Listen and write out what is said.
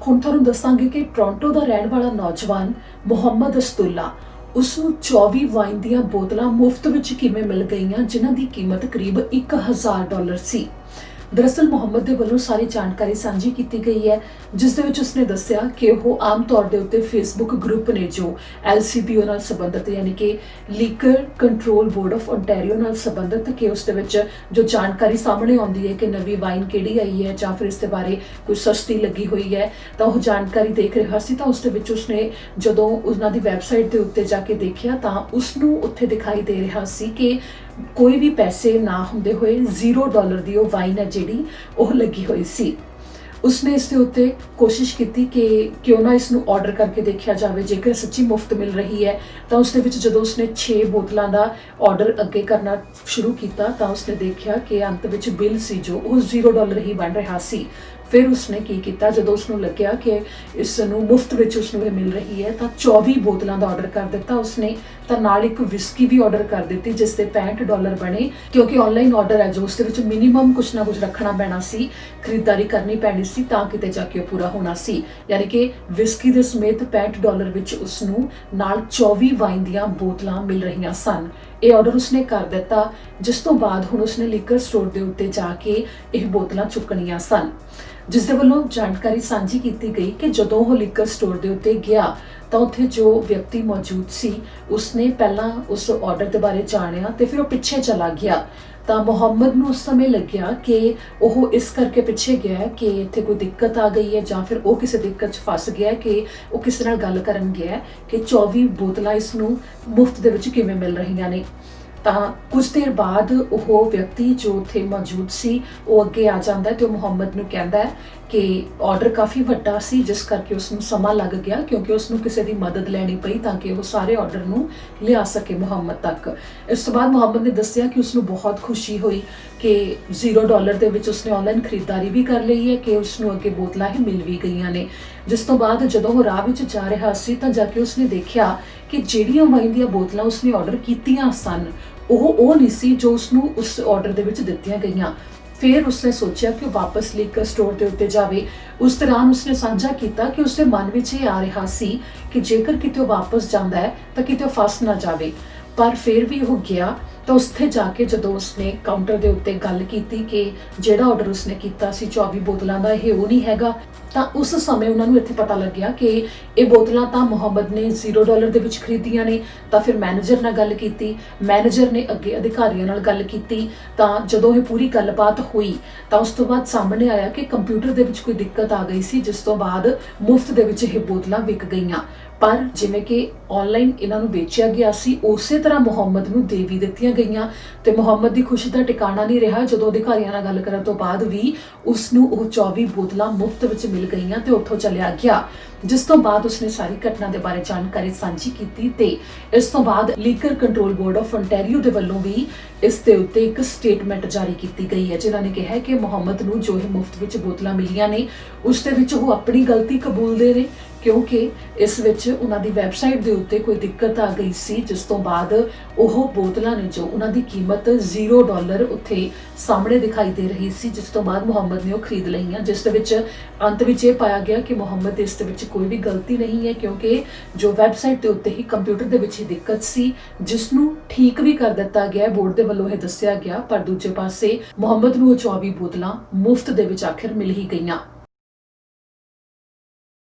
ਹੁਣ ਤੁਹਾਨੂੰ ਦੱਸਾਂਗੇ ਕਿ ਟੋਰਾਂਟੋ ਦਾ ਰਹਿਣ ਵਾਲਾ ਨੌਜਵਾਨ ਮੁਹੰਮਦ ਅਸਤੁੱਲਾ ਉਸਨੂੰ 24 ਵਾਈਨ ਦੀਆਂ ਬੋਤਲਾਂ ਮੁਫਤ ਵਿੱਚ ਕਿਵੇਂ ਮਿਲ ਗਈਆਂ, ਜਿਨ੍ਹਾਂ ਦੀ ਕੀਮਤ ਕਰੀਬ $1000 ਸੀ। ਦਰਅਸਲ ਮੁਹੰਮਦ ਦੇ ਵੱਲੋਂ ਸਾਰੀ ਜਾਣਕਾਰੀ ਸਾਂਝੀ ਕੀਤੀ ਗਈ ਹੈ, ਜਿਸ ਦੇ ਵਿੱਚ ਉਸਨੇ ਦੱਸਿਆ ਕਿ ਉਹ ਆਮ ਤੌਰ ਦੇ ਉੱਤੇ ਫੇਸਬੁੱਕ ਗਰੁੱਪ ਨੇ ਜੋ LCBO ਨਾਲ ਸੰਬੰਧਿਤ ਯਾਨੀ ਕਿ liquor control board of Ontario ਨਾਲ ਸੰਬੰਧਿਤ ਕਿ ਉਸ ਦੇ ਵਿੱਚ ਜੋ ਜਾਣਕਾਰੀ ਸਾਹਮਣੇ ਆਉਂਦੀ ਹੈ ਕਿ ਨਵੀਂ ਵਾਈਨ ਕਿਹੜੀ ਆਈ ਹੈ ਜਾਂ ਫਿਰ ਇਸ ਦੇ ਬਾਰੇ ਕੋਈ ਸਸਤੀ ਲੱਗੀ ਹੋਈ ਹੈ ਤਾਂ ਉਹ ਜਾਣਕਾਰੀ ਦੇਖ ਰਿਹਾ ਸੀ। ਤਾਂ ਉਸ ਦੇ ਵਿੱਚ ਉਸਨੇ ਜਦੋਂ ਉਹਨਾਂ ਦੀ ਵੈਬਸਾਈਟ ਦੇ ਉੱਤੇ ਜਾ ਕੇ ਦੇਖਿਆ ਤਾਂ ਉਸਨੂੰ ਉੱਥੇ ਦਿਖਾਈ ਦੇ ਰਿਹਾ ਸੀ ਕਿ ਕੋਈ ਵੀ ਪੈਸੇ ਨਾ ਹੁੰਦੇ ਹੋਏ $0 ਦੀ ਉਹ ਵਾਈਨ ਹੈ ਜਿਹੜੀ ਉਹ ਲੱਗੀ ਹੋਈ ਸੀ। ਉਸਨੇ ਇਸ ਦੇ ਉੱਤੇ ਕੋਸ਼ਿਸ਼ ਕੀਤੀ ਕਿ ਕਿਉਂ ਨਾ ਇਸ ਨੂੰ ਆਰਡਰ ਕਰਕੇ ਦੇਖਿਆ ਜਾਵੇ, ਜੇਕਰ ਸੱਚੀ ਮੁਫਤ ਮਿਲ ਰਹੀ ਹੈ। ਤਾਂ ਉਸ ਦੇ ਵਿੱਚ ਜਦੋਂ ਉਸਨੇ 6 ਬੋਤਲਾਂ ਦਾ ਆਰਡਰ ਅੱਗੇ ਕਰਨਾ ਸ਼ੁਰੂ ਕੀਤਾ ਤਾਂ ਉਸਨੇ ਦੇਖਿਆ ਕਿ ਅੰਤ ਵਿੱਚ ਬਿੱਲ ਸੀ ਜੋ ਉਹ $0 ਹੀ ਬਣ ਰਿਹਾ ਸੀ। ਫਿਰ ਉਸਨੇ ਕੀ ਕੀਤਾ, ਜਦੋਂ ਉਸਨੂੰ ਲੱਗਿਆ ਕਿ ਇਸ ਨੂੰ ਮੁਫਤ ਵਿੱਚ ਉਸਨੂੰ ਇਹ ਮਿਲ ਰਹੀ ਹੈ ਤਾਂ 24 ਬੋਤਲਾਂ ਦਾ ਆਰਡਰ ਕਰ ਦਿੱਤਾ ਉਸਨੇ। ਤਾਂ ਨਾਲ ਇੱਕ ਵਿਸਕੀ ਵੀ ਆਰਡਰ ਕਰ ਦਿੱਤੀ ਜਿਸ ਦੇ $65 ਬਣੇ, ਕਿਉਂਕਿ ਆਨਲਾਈਨ ਆਰਡਰ ਹੈ ਜੋ ਉਸ ਦੇ ਵਿੱਚ ਮਿਨੀਮਮ ਕੁਛ ਨਾ ਕੁਛ ਰੱਖਣਾ ਪੈਣਾ ਸੀ, ਖਰੀਦਦਾਰੀ ਕਰਨੀ ਪੈਣੀ ਸੀ ਤਾਂ ਕਿਤੇ ਜਾ ਕੇ ਪੂਰਾ ਹੋਣਾ ਸੀ। ਯਾਨੀ ਕਿ ਵਿਸਕੀ ਦੇ ਸਮੇਤ $65 ਵਿੱਚ ਉਸਨੂੰ ਨਾਲ 24 ਵਾਈਨ ਦੀਆਂ ਬੋਤਲਾਂ ਮਿਲ ਰਹੀਆਂ ਸਨ। ਇਹ ਆਰਡਰ ਉਸਨੇ ਕਰ ਦਿੱਤਾ, ਜਿਸ ਤੋਂ ਬਾਅਦ ਹੁਣ ਉਸਨੇ ਲੀਕਰ ਸਟੋਰ ਦੇ ਉੱਤੇ ਜਾ ਕੇ ਇਹ ਬੋਤਲਾਂ ਚੁੱਕਣੀਆਂ ਸਨ। ਜਿਸ ਦੇ ਵੱਲੋਂ ਜਾਣਕਾਰੀ ਸਾਂਝੀ ਕੀਤੀ ਗਈ ਕਿ ਜਦੋਂ ਉਹ ਲੀਕਰ ਸਟੋਰ ਦੇ ਉੱਤੇ ਗਿਆ ਤਾਂ ਉੱਥੇ ਜੋ ਵਿਅਕਤੀ ਮੌਜੂਦ ਸੀ ਉਸਨੇ ਪਹਿਲਾਂ ਉਸ ਆਰਡਰ ਦੇ ਬਾਰੇ ਜਾਣਿਆ ਤੇ ਫਿਰ ਉਹ ਪਿੱਛੇ ਚਲਾ ਗਿਆ। ਤਾਂ ਮੁਹੰਮਦ ਨੂੰ ਉਸ ਸਮੇਂ ਲੱਗਿਆ ਕਿ ਉਹ ਇਸ ਕਰਕੇ ਪਿੱਛੇ ਗਿਆ ਕਿ ਇੱਥੇ ਕੋਈ ਦਿੱਕਤ ਆ ਗਈ ਹੈ ਜਾਂ ਫਿਰ ਉਹ ਕਿਸੇ ਦਿੱਕਤ 'ਚ ਫਸ ਗਿਆ ਕਿ ਉਹ ਕਿਸੇ ਨਾਲ ਗੱਲ ਕਰਨ ਗਿਆ ਕਿ 24 ਬੋਤਲਾਂ ਇਸ ਨੂੰ ਮੁਫਤ ਦੇ ਵਿੱਚ ਕਿਵੇਂ ਮਿਲ ਰਹੀਆਂ ਨੇ। ਤਾਂ ਕੁਝ ਦੇਰ ਬਾਅਦ ਉਹ ਵਿਅਕਤੀ ਜੋ ਉੱਥੇ ਮੌਜੂਦ ਸੀ ਉਹ ਅੱਗੇ ਆ ਜਾਂਦਾ ਤੇ ਉਹ ਮੁਹੰਮਦ ਨੂੰ ਕਹਿੰਦਾ ਹੈ ਕਿ ਆਰਡਰ ਕਾਫੀ ਵੱਡਾ ਸੀ, ਜਿਸ ਕਰਕੇ ਉਸਨੂੰ ਸਮਾਂ ਲੱਗ ਗਿਆ ਕਿਉਂਕਿ ਉਸਨੂੰ ਕਿਸੇ ਦੀ ਮਦਦ ਲੈਣੀ ਪਈ ਤਾਂ ਕਿ ਉਹ ਸਾਰੇ ਆਰਡਰ ਨੂੰ ਲਿਆ ਸਕੇ ਮੁਹੰਮਦ ਤੱਕ। ਇਸ ਤੋਂ ਬਾਅਦ ਮੁਹੰਮਦ ਨੇ ਦੱਸਿਆ ਕਿ ਉਸਨੂੰ ਬਹੁਤ ਖੁਸ਼ੀ ਹੋਈ ਕਿ $0 ਦੇ ਵਿੱਚ ਉਸਨੇ ਆਨਲਾਈਨ ਖਰੀਦਦਾਰੀ ਵੀ ਕਰ ਲਈ ਹੈ ਕਿ ਉਸਨੂੰ ਅੱਗੇ ਬੋਤਲਾਂ ਹੀ ਮਿਲ ਵੀ ਗਈਆਂ ਨੇ। ਜਿਸ ਤੋਂ ਬਾਅਦ ਜਦੋਂ ਉਹ ਰਾਹ ਵਿੱਚ ਜਾ ਰਿਹਾ ਸੀ ਤਾਂ ਜਾ ਕੇ ਉਸਨੇ ਦੇਖਿਆ ਕਿ ਜਿਹੜੀਆਂ ਵਾਈਨ ਦੀਆਂ ਬੋਤਲਾਂ ਉਸਨੇ ਆਰਡਰ ਕੀਤੀਆਂ ਸਨ ਉਹ ਨਹੀਂ ਸੀ ਜੋ ਉਸਨੂੰ ਉਸ ਆਰਡਰ ਦੇ ਵਿੱਚ ਦਿੱਤੀਆਂ ਗਈਆਂ। ਫਿਰ ਉਸਨੇ ਸੋਚਿਆ ਕਿ ਉਹ ਵਾਪਸ ਲੀਕਰ ਸਟੋਰ ਦੇ ਉੱਤੇ ਜਾਵੇ। ਉਸ ਦੌਰਾਨ ਉਸਨੇ ਸਾਂਝਾ ਕੀਤਾ ਕਿ ਉਸਦੇ ਮਨ ਵਿੱਚ ਇਹ ਆ ਰਿਹਾ ਸੀ ਕਿ ਜੇਕਰ ਕਿਤੇ ਉਹ ਵਾਪਸ ਜਾਂਦਾ ਹੈ ਤਾਂ ਕਿਤੇ ਉਹ ਫਸ ਨਾ ਜਾਵੇ। ਪਰ ਫਿਰ ਵੀ ਉਹ ਗਿਆ ਤਾਂ ਉੱਥੇ ਜਾ ਕੇ ਜਦੋਂ ਉਸਨੇ ਕਾਊਂਟਰ ਦੇ ਉੱਤੇ ਗੱਲ ਕੀਤੀ ਕਿ ਜਿਹੜਾ ਆਰਡਰ ਉਸਨੇ ਕੀਤਾ ਸੀ 24 ਬੋਤਲਾਂ ਦਾ ਇਹ ਉਹ ਨਹੀਂ ਹੈਗਾ, ਤਾਂ ਉਸ ਸਮੇਂ ਉਹਨਾਂ ਨੂੰ ਇੱਥੇ ਪਤਾ ਲੱਗਿਆ ਕਿ ਇਹ ਬੋਤਲਾਂ ਤਾਂ ਮੁਹੰਮਦ ਨੇ $0 ਦੇ ਵਿੱਚ ਖਰੀਦੀਆਂ ਨੇ। ਤਾਂ ਫਿਰ ਮੈਨੇਜਰ ਨਾਲ ਗੱਲ ਕੀਤੀ, ਮੈਨੇਜਰ ਨੇ ਅੱਗੇ ਅਧਿਕਾਰੀਆਂ ਨਾਲ ਗੱਲ ਕੀਤੀ। ਤਾਂ ਜਦੋਂ ਇਹ ਪੂਰੀ ਗੱਲਬਾਤ ਹੋਈ ਤਾਂ ਉਸ ਤੋਂ ਬਾਅਦ ਸਾਹਮਣੇ ਆਇਆ ਕਿ ਕੰਪਿਊਟਰ ਦੇ ਵਿੱਚ ਕੋਈ ਦਿੱਕਤ ਆ ਗਈ ਸੀ, ਜਿਸ ਤੋਂ ਬਾਅਦ ਮੁਫਤ ਦੇ ਵਿੱਚ ਇਹ ਬੋਤਲਾਂ ਵਿਕ ਗਈਆਂ। ਪਰ ਜਿਵੇਂ ਕਿ ਆਨਲਾਈਨ ਇਹਨਾਂ ਨੂੰ ਵੇਚਿਆ ਗਿਆ ਸੀ ਉਸੇ ਤਰ੍ਹਾਂ ਮੁਹੰਮਦ ਨੂੰ ਦੇ ਵੀ ਦਿੱਤੀਆਂ ਗਈਆਂ ਤੇ ਮੁਹੰਮਦ ਦੀ ਖੁਸ਼ੀ ਦਾ ਟਿਕਾਣਾ ਨਹੀਂ ਰਿਹਾ ਜਦੋਂ ਅਧਿਕਾਰੀਆਂ ਨਾਲ ਗੱਲ ਕਰਨ ਤੋਂ ਬਾਅਦ ਵੀ ਉਸਨੂੰ ਉਹ 24 ਬੋਤਲਾਂ ਮੁਫਤ ਵਿੱਚ ਮਿਲ ਗਈਆਂ ਤੇ ਉੱਥੋਂ ਚਲਿਆ ਗਿਆ। ਜਿਸ ਤੋਂ ਬਾਅਦ ਉਸਨੇ ਸਾਰੀ ਘਟਨਾ ਦੇ ਬਾਰੇ ਜਾਣਕਾਰੀ ਸਾਂਝੀ ਕੀਤੀ ਤੇ ਇਸ ਤੋਂ ਬਾਅਦ liquor control board of Ontario ਦੇ ਵੱਲੋਂ ਵੀ ਇਸ ਦੇ ਉੱਤੇ ਇੱਕ ਸਟੇਟਮੈਂਟ ਜਾਰੀ ਕੀਤੀ ਗਈ ਹੈ, ਜਿਨ੍ਹਾਂ ਨੇ ਕਿਹਾ ਕਿ ਮੁਹੰਮਦ ਨੂੰ ਜੋ ਇਹ ਮੁਫਤ ਵਿੱਚ ਬੋਤਲਾਂ ਮਿਲੀਆਂ ਨੇ ਉਸ ਦੇ ਵਿੱਚ ਉਹ ਆਪਣੀ ਗਲਤੀ ਕਬੂਲਦੇ ਨੇ ਕਿਉਂਕਿ ਇਸ ਵਿੱਚ ਉਹਨਾਂ ਦੀ ਵੈਬਸਾਈਟ ਦੇ ਉੱਤੇ ਕੋਈ ਦਿੱਕਤ ਆ ਗਈ ਸੀ, ਜਿਸ ਤੋਂ ਬਾਅਦ ਉਹ ਬੋਤਲਾਂ ਨੇ ਜੋ ਉਹਨਾਂ ਦੀ ਕੀਮਤ $0 ਉੱਥੇ ਸਾਹਮਣੇ ਦਿਖਾਈ ਦੇ ਰਹੀ ਸੀ, ਜਿਸ ਤੋਂ ਬਾਅਦ ਮੁਹੰਮਦ ਨੇ ਉਹ ਖਰੀਦ ਲਈਆਂ। ਜਿਸ ਦੇ ਵਿੱਚ ਅੰਤ ਵਿੱਚ ਇਹ ਪਾਇਆ ਗਿਆ ਕਿ ਮੁਹੰਮਦ ਦੇ ਇਸ ਦੇ ਵਿੱਚ ਕੋਈ ਵੀ ਗਲਤੀ ਨਹੀਂ ਹੈ ਕਿਉਂਕਿ ਜੋ ਵੈਬਸਾਈਟ ਦੇ ਉੱਤੇ ਹੀ ਕੰਪਿਊਟਰ ਦੇ ਵਿੱਚ ਹੀ ਦਿੱਕਤ ਸੀ, ਜਿਸ ਨੂੰ ਠੀਕ ਵੀ ਕਰ ਦਿੱਤਾ ਗਿਆ ਬੋਰਡ ਦੇ ਵੱਲੋਂ ਇਹ ਦੱਸਿਆ ਗਿਆ। ਪਰ ਦੂਜੇ ਪਾਸੇ ਮੁਹੰਮਦ ਨੂੰ ਉਹ 24 ਬੋਤਲਾਂ ਮੁਫਤ ਦੇ ਵਿੱਚ ਆਖਿਰ ਮਿਲ ਹੀ ਗਈਆਂ।